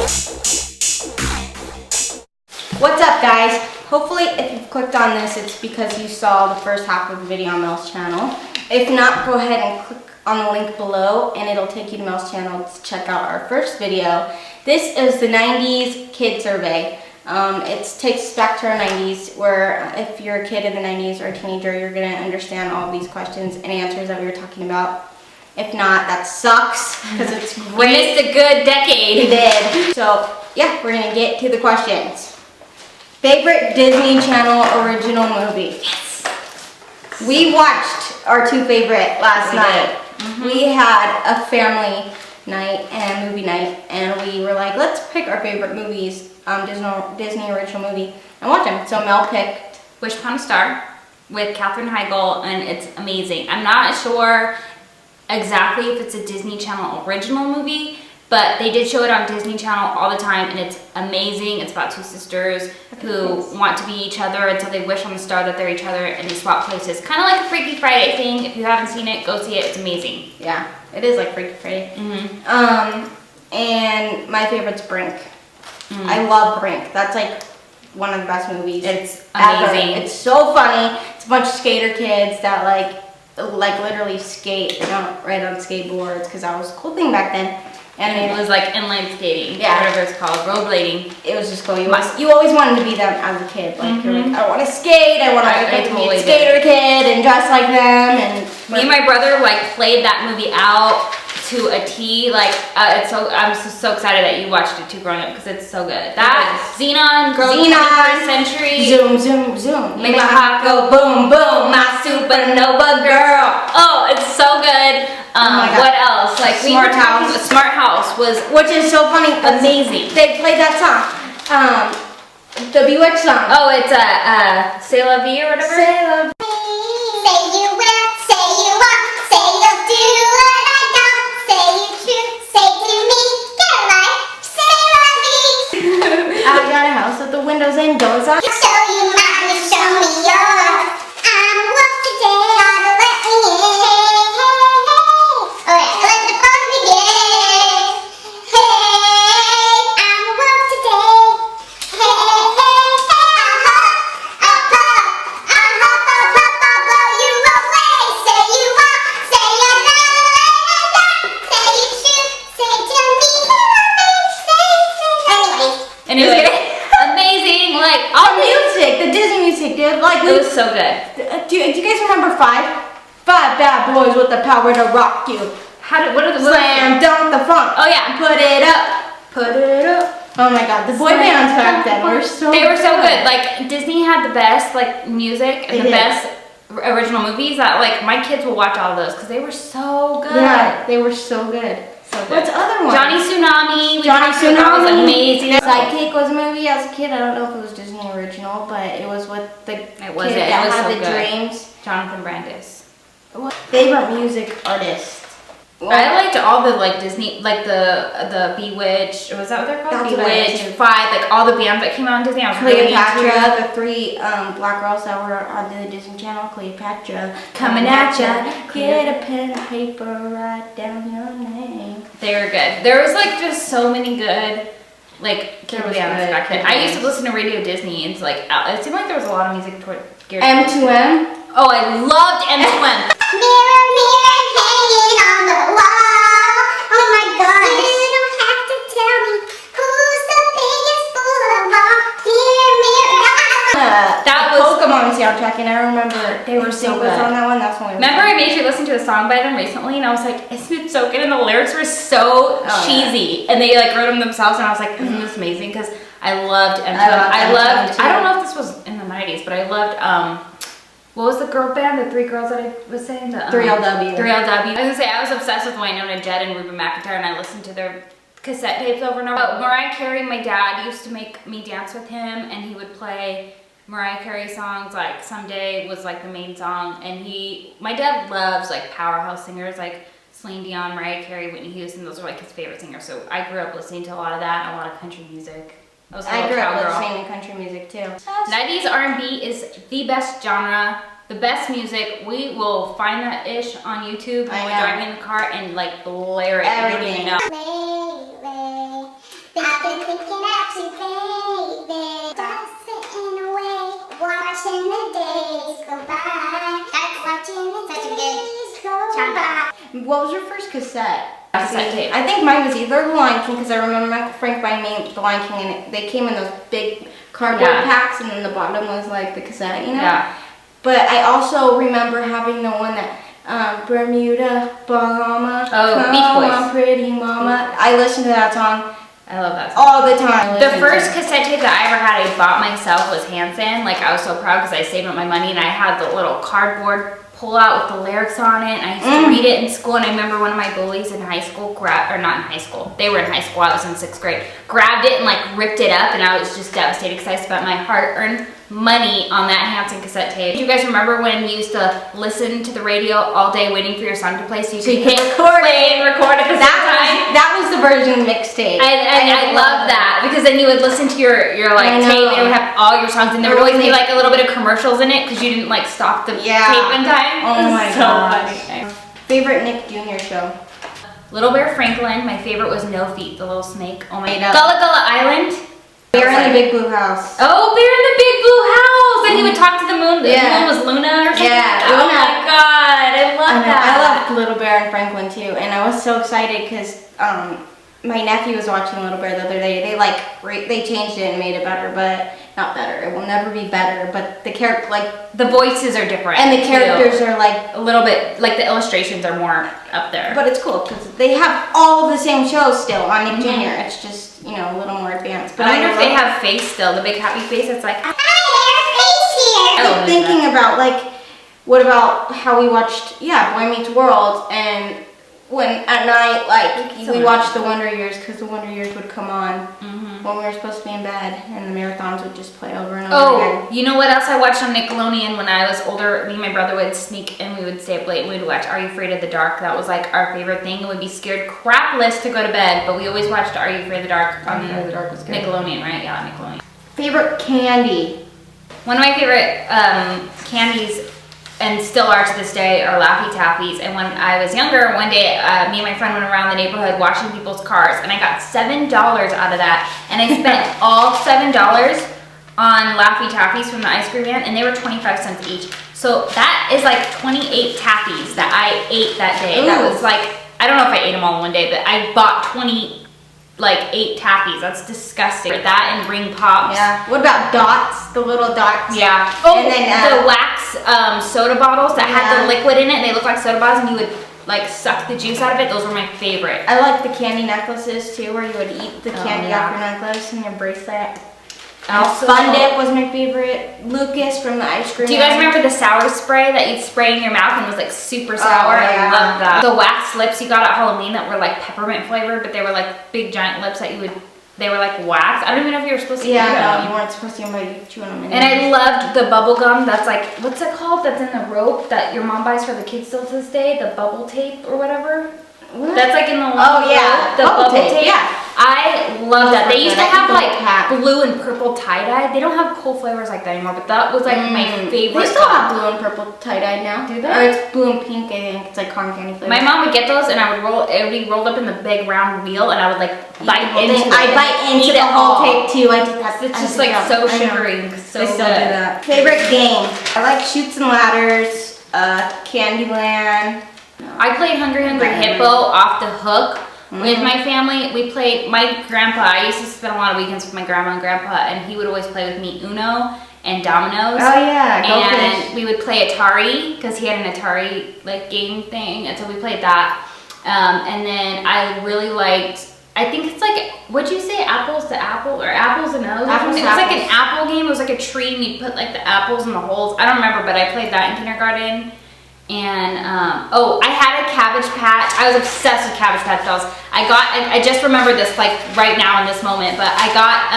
What's up, guys? Hopefully if you've clicked on this, it's because you saw the first half of the video on Mel's channel. If not, go ahead and click on the link below and it'll take you to Mel's channel to check out our first video. This is the 90s kid survey. It takes us back to our 90s, where if you're a kid in the 90s or a teenager, you're going to understand all these questions and answers that we were talking about. If not, that sucks, because it's great. We missed a good decade. We did. So, yeah, we're going to get to the questions. Favorite Disney Channel original movie? Yes! We watched our two favorite last night. We had a family night and a movie night, and we were like, let's pick our favorite movies, Disney original movie, and watch them. So Mel picked Wish Upon a Star with Katherine Heigl, and it's amazing. I'm not sure exactly if it's a Disney Channel original movie, but they did show it on Disney Channel all the time, and it's amazing. It's about two sisters who want to be each other, and so they wish on the star that they're each other, and they swap places. Kind of like a Freaky Friday thing. If you haven't seen it, go see it. It's amazing. Yeah, it is like Freaky Friday. And my favorite's Brink. I love Brink. That's like one of the best movies. It's amazing. It's so funny. It's a bunch of skater kids that like literally skate right on skateboards, because that was a cool thing back then. And it was like inline skating, whatever it's called, rollerblading. It was just cool. You always wanted to be them as a kid. Like you're like, I want to skate. I want to be a skater kid and dress like them. And me and my brother like played that movie out to a T. Like I'm so excited that you watched it too growing up, because it's so good. That Xenon, Girl of the 21st Century. Zoom, zoom, zoom. Make my heart go boom, boom. My supernova girl. Oh, it's so good. What else? Like Smart House. Smart House was, which is so funny. Amazing. They played that song, the Bewitched song. Oh, it's C'est La Vie or whatever. Say La Vie. Say you will, say you won't, say you'll do what I don't, say you true, say to me, get right, say la vie. I got a house with the windows and doors on. Show you mine, you show me yours. I'm wolf today, gotta let me in. Alright, let the fun begin. Hey, I'm wolf today. Hey, I'll blow you away. Say you want, say you're not, say you shoot, say to me, say. And it was amazing, like all The music, the Disney music, dude. Like it was so good. Do you guys remember Five? Five bad boys with the power to rock you. What are the Slam dunk the funk. Oh yeah. Put it up. Put it up. Oh my god, the boy bands back then were so They were so good. Like Disney had the best like music and the best original movies that like my kids will watch all of those because they were so good. Yeah, they were so good. So good. What's the other one? Johnny Tsunami. Johnny Tsunami That was amazing. Sidekick was a movie as a kid. I don't know if it was Disney original, but it was with the kid that had the dreams. Jonathan Brandis. Favorite music artist? I liked all the like Disney, like the Bewitched. Was that what they're called? Bewitched, Five, like all the bands that came out on Disney. I was Cleopatra, the three black girls that were on the Disney Channel. Cleopatra, coming at ya. Get a pen and paper, write down your name. They were good. There was like just so many good like kid bands back then. I used to listen to Radio Disney, and it's like it seemed like there was a lot of music geared. M2M. Oh, I loved M2M. Mirror, mirror, hanging on the wall. Oh my god. You don't have to tell me who's the biggest fool of all. Mirror, mirror. That was Pokemon soundtrack, and I remember they were so good on that one. That's one. Remember, I made you listen to a song by them recently, and I was like, "Isn't it so good?" And the lyrics were so cheesy, and they like wrote them themselves, and I was like, "Isn't this amazing?" Because I loved M2M. I loved. I don't know if this was in the 90s, but I loved. What was the girl band? The three girls that I was saying? The 3LW. 3LW. I was gonna say, I was obsessed with Winona Judd and Ruben McIntyre, and I listened to their cassette tapes over and over. But Mariah Carey, my dad used to make me dance with him, and he would play Mariah Carey songs, like Someday was like the main song, and my dad loves like powerhouse singers like Celine Dion, Mariah Carey, Whitney Houston. Those are like his favorite singers, so I grew up listening to a lot of that and a lot of country music. I grew up listening to country music too. 90s R&B is the best genre, the best music. We will find that ish on YouTube when we're driving in the car and like blare it. Everything. Lately, been thinking about you, baby. Just sitting away, watching the days go by. That's watching the days go by. What was your first cassette? Cassette tape. I think mine was either The Lion King, because I remember my Frank buying me The Lion King, and they came in those big cardboard packs, and then the bottom was like the cassette, you know? Yeah. But I also remember having the one that Bermuda, Bahama, Oh, Beach come Boys. on, pretty mama. I listened to that song I love that song. all the time. The first cassette tape that I ever had I bought myself was Hanson. Like, I was so proud because I saved up my money and I had the little cardboard pull out with the lyrics on it. And I used to read it in school, and I remember one of my bullies in high school not in high school, they were in high school, I was in 6th grade, grabbed it and like ripped it up, and I was just devastated because I spent my hard-earned money on that Hanson cassette tape. Do you guys remember when you used to listen to the radio all day waiting for your song to play so you could hit play and record at the same time? That was the version mixtape. I love that because then you would listen to your like tape and it would have all your songs, and there would always be like a little bit of commercials in it because you didn't like stop the tape in time. Oh my so gosh. funny. Favorite Nick Jr. show? Little Bear Franklin. My favorite was No Feet, the little snake. Oh my Made god. up. Gullah Gullah Island. Bear in the Big Blue House. Oh, Bear in the Big Blue House. And he would talk to the moon. The moon was Luna or something. Yeah, Oh Luna. my god, I love that. I loved Little Bear and Franklin too, and I was so excited because my nephew was watching Little Bear the other day. They changed it and made it better, but not better. It will never be better. But the character, the voices are different. and the characters are like a little bit, like the illustrations are more up there. But it's cool because they have all the same shows still on Nick Jr. It's just, you know, a little more advanced. But I wonder if they have face still, the big happy face. It's like, Hi there, face here. I keep thinking about what about how we watched Boy Meets World, and when at night we watched the Wonder Years because the Wonder Years would come on when we were supposed to be in bed, and the marathons would just play over and over again. You know what else I watched on Nickelodeon when I was older? Me and my brother would sneak and we would stay up late and we'd watch Are You Afraid of the Dark? That was like our favorite thing, and we'd be scared crapless to go to bed, but we always watched Are You Afraid of the Dark on Afraid of the Dark was good. Nickelodeon, right? Yeah, Nickelodeon. Favorite candy? One of my favorite candies, and still are to this day, are Laffy Taffies. And when I was younger, one day, me and my friend went around the neighborhood washing people's cars, and I got $7 out of that. And I spent all $7 on Laffy Taffies from the ice cream man, and they were 25 cents each. So that is like 28 Taffies that I ate that day. Ooh. That was like, I don't know if I ate them all in one day, but I bought 8 Taffies. That's disgusting. That and ring pops. Yeah. What about dots? The little dots. Yeah. Oh, And then, the wax soda bottles that had the liquid in it, and they look like soda bottles, and you would like suck the juice out of it. Those were my favorite. I like the candy necklaces too, where you would eat the candy off your necklace and your bracelet. Fun Dip was my favorite. Lucas from the ice cream. Do you guys remember the sour spray that you'd spray in your mouth and it was like super sour? Yeah. I love that. The wax lips you got at Halloween that were like peppermint flavored, but they were like big giant lips that they were like wax. I don't even know if you were supposed to eat them. No, you weren't supposed to, but you chew on them. And I loved the bubble gum that's like, what's it called? That's in the rope that your mom buys for the kids still to this day? The bubble tape or whatever? What? That's like in the Oh yeah, the bubble tape. Yeah. I love that. They used to have like pack. blue and purple tie-dye. They don't have cool flavors like that anymore, but that was like my favorite. They still have blue and purple tie-dye now. Do they? Or it's blue and pink, I think. It's like cotton candy flavor. My mom would get those, and it would be rolled up in the big round wheel, and I would like bite into it. I bite into Eat the it whole all. tape too. I did that. It's just like so sugary, so I still good. do that. Favorite game? I like Chutes and Ladders, Candyland. I played Hungry Hungry Hippo off the hook with my family. We played, my grandpa, I used to spend a lot of weekends with my grandma and grandpa, and he would always play with me Uno and Dominoes. Oh yeah, and we would play Atari, because he had an Atari like game thing, and so we played that. And then I really liked, I think it's like, what'd you say, apples to apple, or apples and O's? Apples to It was like apples. an apple game. It was like a tree, and you put like the apples in the holes. I don't remember, but I played that in kindergarten. And I had a Cabbage Patch. I was obsessed with Cabbage Patch dolls. I just remember this like right now in this moment, but I got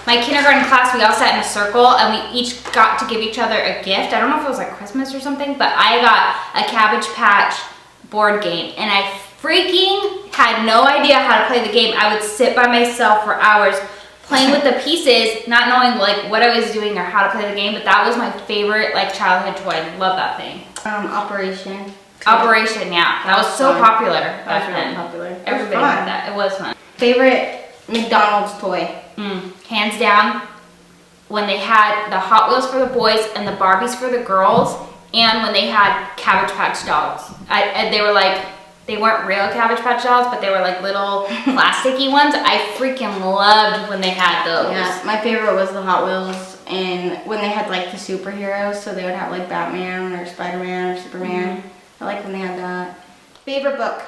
my kindergarten class, we all sat in a circle and we each got to give each other a gift. I don't know if it was like Christmas or something, but I got a Cabbage Patch board game, and I freaking had no idea how to play the game. I would sit by myself for hours playing with the pieces, not knowing like what I was doing or how to play the game, but that was my favorite like childhood toy. I love that thing. Operation, yeah. That was so popular That was back really then. popular. Everybody had that. It was fun. Favorite McDonald's toy. Hands down, when they had the Hot Wheels for the boys and the Barbies for the girls, and when they had Cabbage Patch dolls. They were like, they weren't real Cabbage Patch dolls, but they were like little plasticky ones. I freaking loved when they had those. Yeah, my favorite was the Hot Wheels, and when they had like the superheroes, so they would have like Batman or Spider-Man or Superman. I like when they had that. Favorite book?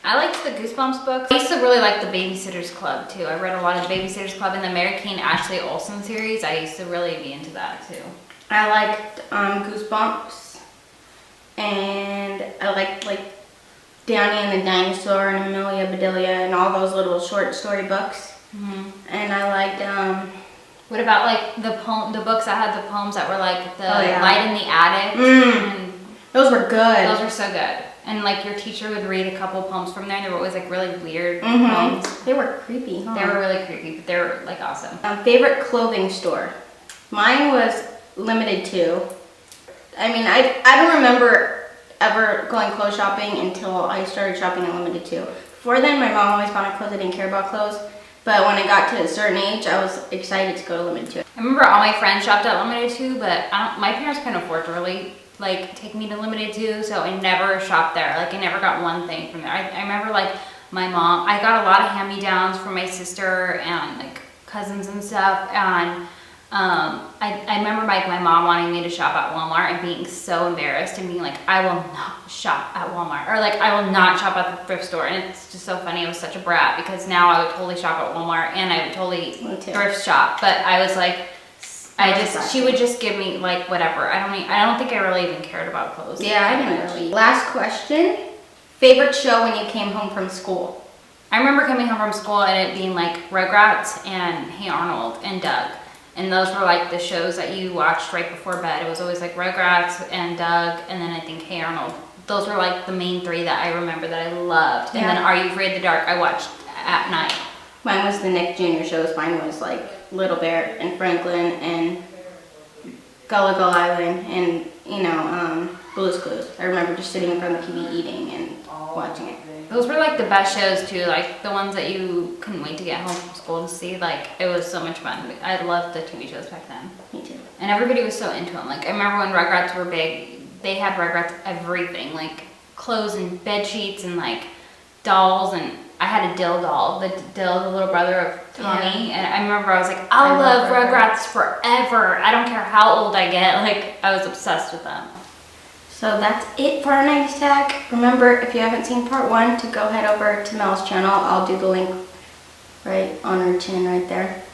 I liked the Goosebumps book. I used to really like the Babysitter's Club too. I read a lot of the Babysitter's Club and the Mary-Kate Ashley Olsen series. I used to really be into that too. I liked Goosebumps, and I liked like Downy and the Dinosaur and Amelia Bedelia and all those little short story books. And I liked what about like the books that had the poems that were like the Light in the Attic? And those were good. those were so good. And like your teacher would read a couple poems from there. They were always like really weird poems. They were creepy. They were really creepy, but they were like awesome. Favorite clothing store? Mine was Limited Too. I mean, I don't remember ever going clothes shopping until I started shopping at Limited Too. Before then, my mom always bought clothes. I didn't care about clothes. But when I got to a certain age, I was excited to go to Limited Too. I remember all my friends shopped at Limited Too, but my parents couldn't afford to really like take me to Limited Too, so I never shopped there. Like I never got one thing from there. I remember like my mom, I got a lot of hand-me-downs from my sister and like cousins and stuff, and I remember like my mom wanting me to shop at Walmart and being so embarrassed and being like, I will not shop at Walmart, or like I will not shop at the thrift store. And it's just so funny. I was such a brat because now I would totally shop at Walmart and I would totally thrift shop, but I was like, she would just give me like whatever. I don't think I really even cared about clothes. Yeah, I didn't really. Last question. Favorite show when you came home from school? I remember coming home from school and it being like Rugrats and Hey Arnold and Doug. And those were like the shows that you watched right before bed. It was always like Rugrats and Doug, and then I think Hey Arnold. Those were like the main three that I remember that I loved. And then Are You Afraid of the Dark I watched at night. Mine was the Nick Jr. shows. Mine was like Little Bear and Franklin and Gullah Gull Island and, you know, Blue's Clues. I remember just sitting in front of the TV eating and watching it. Those were like the best shows too, like the ones that you couldn't wait to get home from school to see. Like it was so much fun. I loved the TV shows back then. Me too. And everybody was so into them. Like I remember when Rugrats were big, they had Rugrats everything, like clothes and bed sheets and like dolls, and I had a Dill doll, the little brother of Tommy, and I remember I was like, I'll love Rugrats forever. I don't care how old I get. Like I was obsessed with them. So that's it for our 90s tag. Remember, if you haven't seen part 1, to go head over to Mel's channel. I'll do the link right on her chin right there.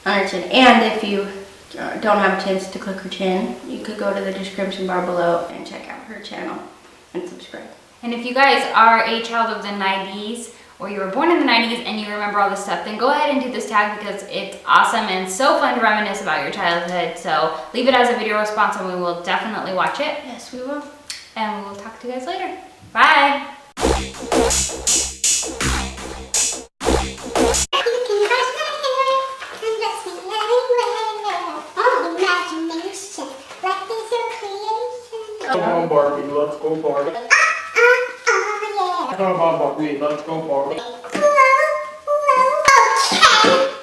On her chin. And if you don't have a chance to click her chin, you could go to the description bar below and check out her channel and subscribe. And if you guys are a child of the 90s, or you were born in the 90s and you remember all this stuff, then go ahead and do this tag because it's awesome and so fun to reminisce about your childhood. So leave it as a video response and we will definitely watch it. Yes, we will. And we will talk to you guys later. Bye. You can brush my hair and dress me everywhere. Oh, imagination, life is your creation. Come on, Barbie, let's go, Barbie. Yeah. Come on, Barbie, let's go, Barbie. Whoa, whoa, okay.